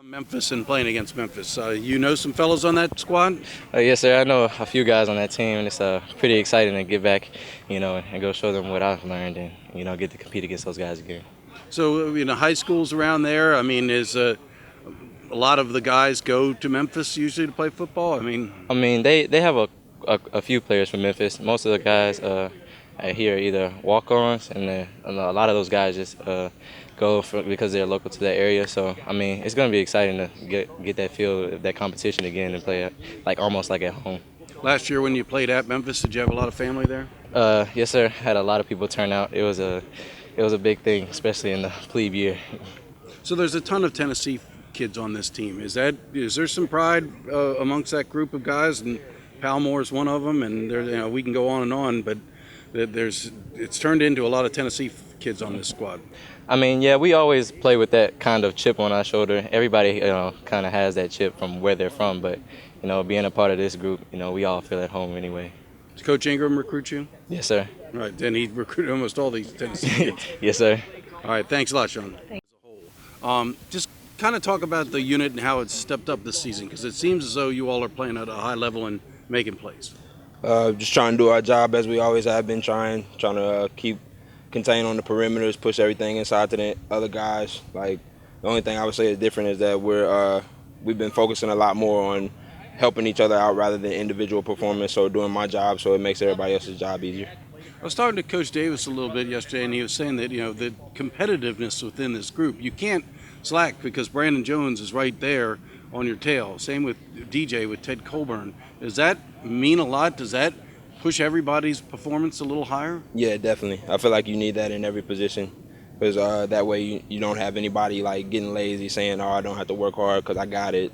Memphis and playing against Memphis. You know some fellows on that squad? Yes, sir. I know a few guys on that team, and it's pretty exciting to get back, and go show them what I've learned and, get to compete against those guys again. So, high schools around there, is a lot of the guys go to Memphis usually to play football? They have a few players from Memphis. Most of the guys here are either walk-ons, and a lot of those guys just go because they're local to that area. So, it's going to be exciting to get that feel of that competition again and play almost like at home. Last year when you played at Memphis, did you have a lot of family there? Yes, sir. Had a lot of people turn out. It was a big thing, especially in the plebe year. So there's a ton of Tennessee kids on this team. Is there some pride amongst that group of guys? And Palmore is one of them, and we can go on, but it's turned into a lot of Tennessee kids on this squad. Yeah, we always play with that kind of chip on our shoulder. Everybody, kind of has that chip from where they're from, but, being a part of this group, we all feel at home anyway. Does Coach Ingram recruit you? Yes, sir. Right, then he recruited almost all these Tennessee kids. Yes, sir. All right, thanks a lot, Sean. Just kind of talk about the unit and how it's stepped up this season, because it seems as though you all are playing at a high level and making plays. Just trying to do our job as we always have been trying to keep contain on the perimeters, push everything inside to the other guys. The only thing I would say is different is that we've been focusing a lot more on helping each other out rather than individual performance, so doing my job so it makes everybody else's job easier. I was talking to Coach Davis a little bit yesterday, and he was saying that, the competitiveness within this group, you can't slack because Brandon Jones is right there on your tail. Same with DJ, with Ted Colburn. Does that mean a lot? Does that push everybody's performance a little higher? Yeah, definitely. I feel like you need that in every position because that way you don't have anybody getting lazy saying, "Oh, I don't have to work hard because I got it."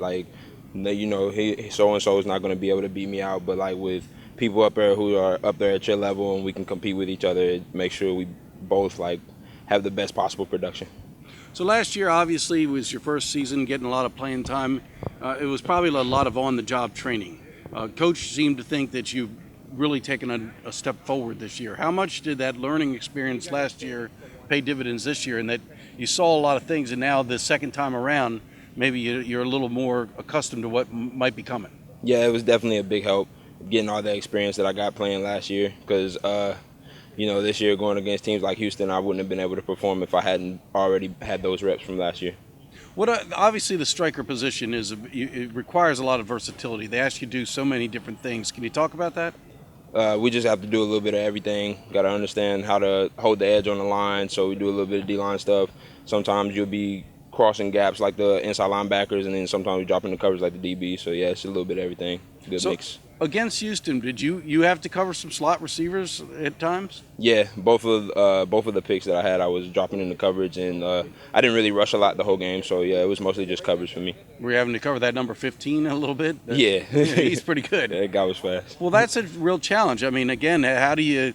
So-and-so is not going to be able to beat me out. But with people up there who are up there at your level and we can compete with each other, it makes sure we both have the best possible production. So last year, obviously, was your first season, getting a lot of playing time. It was probably a lot of on-the-job training. Coach seemed to think that you've really taken a step forward this year. How much did that learning experience last year pay dividends this year, and that you saw a lot of things, and now the second time around, maybe you're a little more accustomed to what might be coming? Yeah, it was definitely a big help getting all the experience that I got playing last year because this year going against teams like Houston, I wouldn't have been able to perform if I hadn't already had those reps from last year. Obviously, the striker position it requires a lot of versatility. They ask you to do so many different things. Can you talk about that? We just have to do a little bit of everything. Got to understand how to hold the edge on the line, so we do a little bit of D-line stuff. Sometimes you'll be crossing gaps like the inside linebackers, and then sometimes we drop in the coverage like the DB. So, yeah, it's a little bit of everything. Good mix. Against Houston, did you have to cover some slot receivers at times? Yeah, both of the picks that I had, I was dropping in the coverage, and I didn't really rush a lot the whole game. So yeah, it was mostly just coverage for me. Were you having to cover that number 15 a little bit? Yeah, he's pretty good. That guy was fast. Well, that's a real challenge. Again, how do you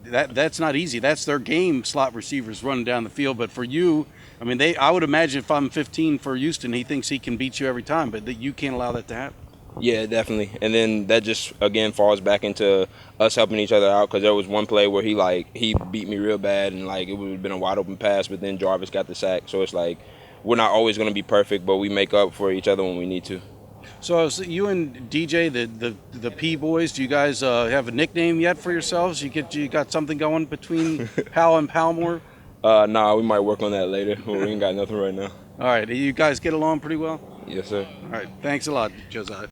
that's not easy. That's their game, slot receivers running down the field. But for you, I would imagine if I'm 15 for Houston, he thinks he can beat you every time, but that you can't allow that to happen. Yeah, definitely. And then that just, again, falls back into us helping each other out because there was one play where he beat me real bad and, it would have been a wide-open pass, but then Jarvis got the sack. So it's we're not always going to be perfect, but we make up for each other when we need to. So you and DJ, the P boys, do you guys have a nickname yet for yourselves? You got something going between Powell and Palmore? Nah, we might work on that later. We ain't got nothing right now. All right. You guys get along pretty well? Yes, sir. All right. Thanks a lot, Josiah.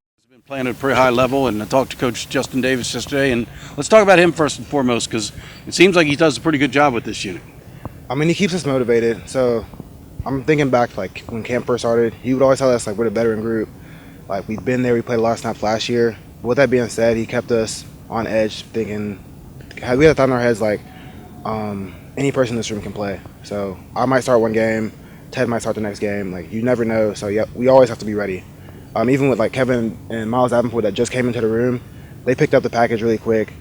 Playing at a pretty high level, and I talked to Coach Justin Davis yesterday, and let's talk about him first and foremost because it seems like he does a pretty good job with this unit. He keeps us motivated. So I'm thinking back when camp first started, he would always tell us we're the veteran group. We've been there, we played a lot of snaps last year. But with that being said, he kept us on edge, thinking we had a thought in our heads any person in this room can play. So I might start one game, Ted might start the next game. You never know. So yeah, we always have to be ready. Even with Kevin and Miles Davenport that just came into the room, they picked up the package really quick,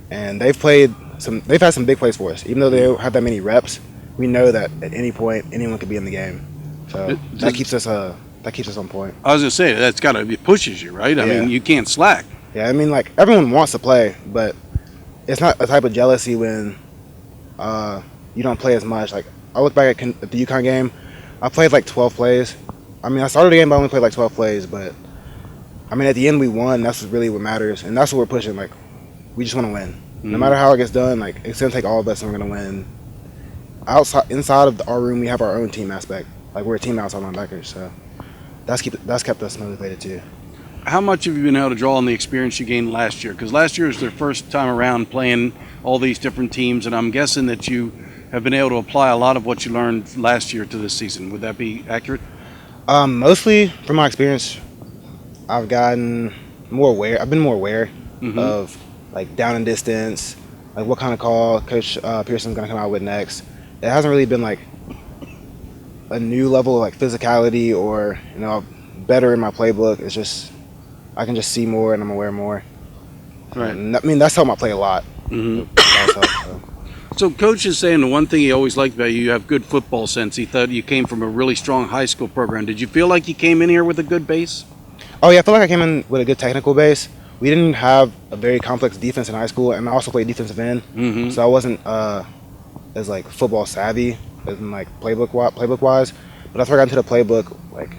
and they've had some big plays for us. Even though they don't have that many reps, we know that at any point anyone could be in the game. So that keeps us on point. I was gonna say it pushes you, right? You can't slack. Yeah, everyone wants to play, but it's not a type of jealousy when you don't play as much. I look back at the UConn game, I played 12 plays. I mean, I started the game, but I only played like 12 plays. But I mean, at the end, we won. That's really what matters, and that's what we're pushing. Like, we just want to win. No matter how it gets done, like it's gonna take all of us, and we're gonna win. Inside of our room, we have our own team aspect. Like we're a team outside linebackers, so that's kept us motivated too. How much have you been able to draw on the experience you gained last year? Because last year was their first time around playing all these different teams, and I'm guessing that you have been able to apply a lot of what you learned last year to this season. Would that be accurate? Mostly from my experience, I've gotten more aware. I've been more aware of like down and distance, like what kind of call Coach Pearson's gonna come out with next. It hasn't really been like a new level of like physicality or better in my playbook. It's just I can just see more and I'm aware more. Right. And I mean that's helped my play a lot. So Coach is saying the one thing he always liked about you, you have good football sense. He thought you came from a really strong high school program. Did you feel like you came in here with a good base? Oh yeah, I feel like I came in with a good technical base. We didn't have a very complex defense in high school, and I also played defensive end, so I wasn't as like football savvy as in like playbook wise. But after I got into the playbook, like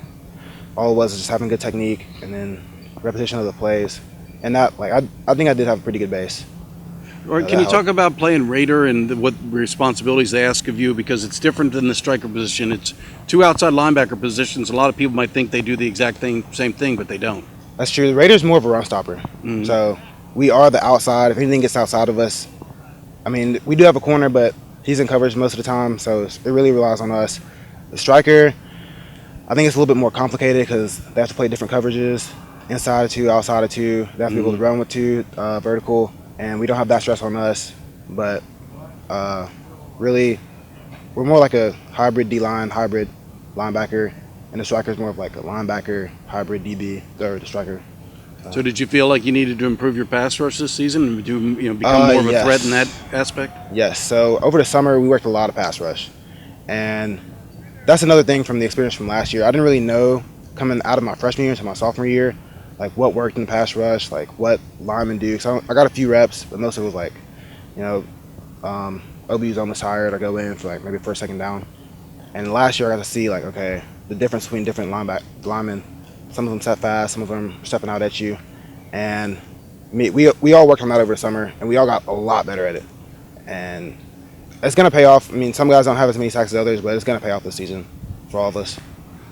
all it was just having good technique and then repetition of the plays, and that like I think I did have a pretty good base. Or can you talk about playing Raider and what responsibilities they ask of you? Because it's different than the striker position. It's two outside linebacker positions. A lot of people might think they do the exact same thing, but they don't. That's true. The Raiders more of a run stopper. So we are the outside. If anything gets outside of us, I mean, we do have a corner, but he's in coverage most of the time, so it really relies on us. The striker, I think it's a little bit more complicated because they have to play different coverages, inside of two, outside of two. They have to be able to run with two, vertical, and we don't have that stress on us. But really, we're more like a hybrid D-line, hybrid linebacker. And the striker is more of like a linebacker, hybrid DB, or the striker. So did you feel like you needed to improve your pass rush this season and become more of a threat in that aspect? Yes. So over the summer, we worked a lot of pass rush. And that's another thing from the experience from last year. I didn't really know coming out of my freshman year to my sophomore year, like what worked in the pass rush, like what linemen do. So I got a few reps, but most of it was like, OB's almost tired. I go in for like maybe first, second down. And last year I got to see like, okay, the difference between different linemen. Some of them step fast, some of them are stepping out at you. And we all worked on that over the summer, and we all got a lot better at it. And it's going to pay off. I mean, some guys don't have as many sacks as others, but it's going to pay off this season for all of us.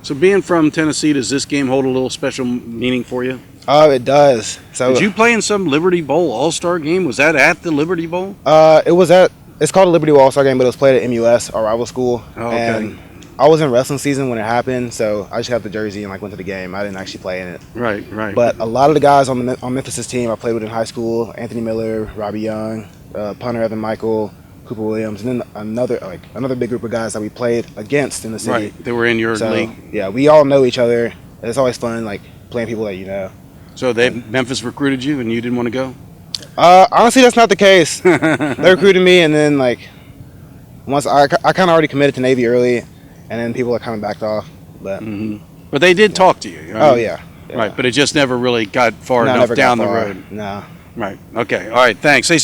So being from Tennessee, does this game hold a little special meaning for you? Oh, it does. So did you play in some Liberty Bowl All-Star game? Was that at the Liberty Bowl? It's called a Liberty Bowl All-Star game, but it was played at MUS, our rival school. Oh, okay. And I was in wrestling season when it happened, so I just got the jersey and like went to the game. I didn't actually play in it. Right. But a lot of the guys on Memphis's team I played with in high school: Anthony Miller, Robbie Young, punter Evan Michael, Cooper Williams, and then another big group of guys that we played against in the city. Right, they were in your league. Yeah, we all know each other. It's always fun, like playing people that you know. So Memphis recruited you, and you didn't want to go? Honestly, that's not the case. They recruited me, and then like once I kind of already committed to Navy early, and then people kind of backed off. But but they did talk to you. Oh yeah. Right, but it just never really got far enough down the road. No. Right. Okay. All right. Thanks. Hey,